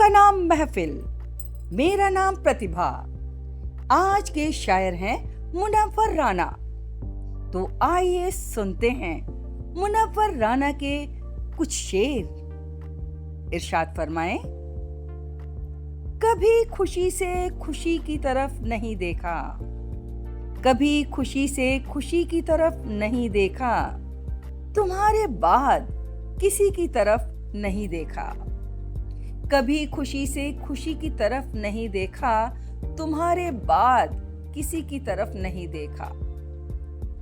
का नाम महफिल, मेरा नाम प्रतिभा। आज के शायर हैं मुनव्वर राना। तो आइए सुनते हैं मुनव्वर राना के कुछ शेर। इरशाद फरमाएं। कभी खुशी से खुशी की तरफ नहीं देखा, कभी खुशी से खुशी की तरफ नहीं देखा, तुम्हारे बाद किसी की तरफ नहीं देखा। कभी खुशी से खुशी की तरफ नहीं देखा, तुम्हारे बाद किसी की तरफ नहीं देखा।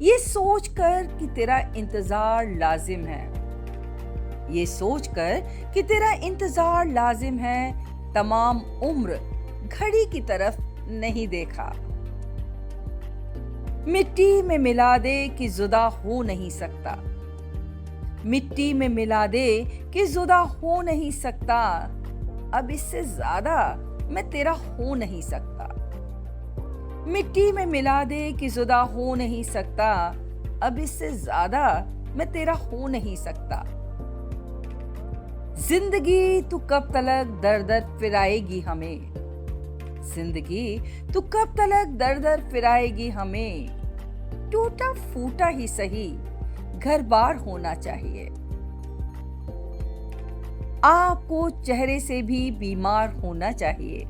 ये सोचकर कि तेरा इंतजार लाजिम है, ये सोचकर कि तेरा इंतजार लाजिम है, तमाम उम्र घड़ी की तरफ नहीं देखा। मिट्टी में मिला दे कि जुदा हो नहीं सकता, मिट्टी में मिला दे कि जुदा हो नहीं सकता, अब इससे ज्यादा मैं तेरा हो नहीं सकता। मिट्टी में मिला दे कि जुदा हो नहीं सकता, अब इससे ज्यादा मैं तेरा हो नहीं सकता। जिंदगी तू कब तलक दर दर फिराएगी हमें, जिंदगी तू कब तलक दर दर फिराएगी हमें, टूटा फूटा ही सही घर बार होना चाहिए। आपको चेहरे से भी बीमार होना चाहिए,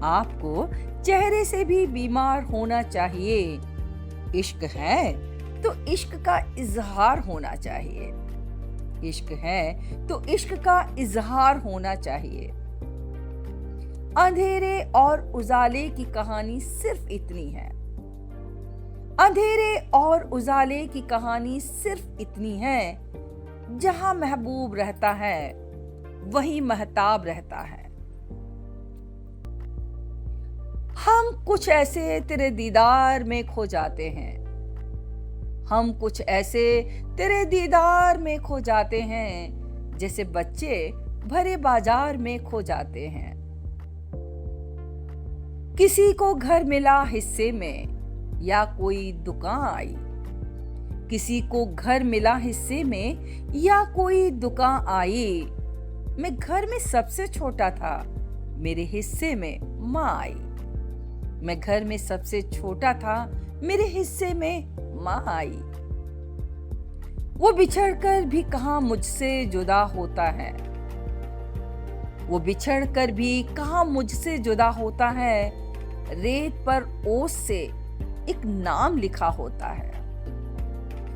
आपको चेहरे से भी बीमार होना चाहिए। इश्क है तो इश्क का इजहार होना चाहिए, इश्क है तो इश्क का इजहार होना चाहिए। अंधेरे और उजाले की कहानी सिर्फ इतनी है, अंधेरे और उजाले की कहानी सिर्फ इतनी है, जहां महबूब रहता है वहीं महताब रहता है। हम कुछ ऐसे तेरे दीदार में खो जाते हैं, हम कुछ ऐसे तेरे दीदार में खो जाते हैं, जैसे बच्चे भरे बाजार में खो जाते हैं। किसी को घर मिला हिस्से में या कोई दुकान आई, किसी को घर मिला हिस्से में या कोई दुकान आई, मैं घर में सबसे छोटा था, मेरे हिस्से में माँ आई। मैं घर में सबसे छोटा था, मेरे हिस्से में माँ आई। वो बिछड़कर भी कहाँ मुझसे जुदा होता है, वो बिछड़कर भी कहाँ मुझसे जुदा होता है, रेत पर ओस से एक नाम लिखा होता है।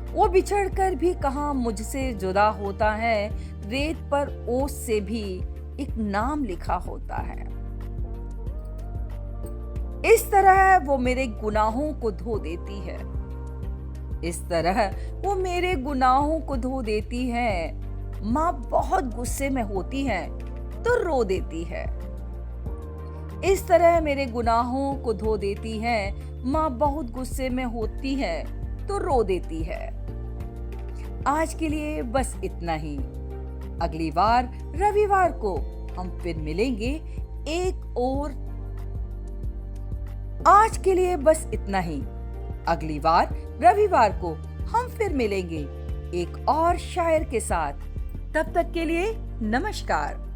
वो बिछड़कर भी कहाँ मुझसे जुदा होता है, रेत पर ओस से भी एक नाम लिखा होता है। इस तरह वो मेरे गुनाहों को धो देती है, इस तरह वो मेरे गुनाहों को धो देती है। माँ बहुत गुस्से में होती है तो रो देती है, इस तरह मेरे गुनाहों को धो देती है। माँ बहुत गुस्से में होती है तो रो देती है। आज के लिए बस इतना ही। अगली बार रविवार को हम फिर मिलेंगे एक और। आज के लिए बस इतना ही। अगली बार रविवार को हम फिर मिलेंगे एक और शायर के साथ। तब तक के लिए नमस्कार।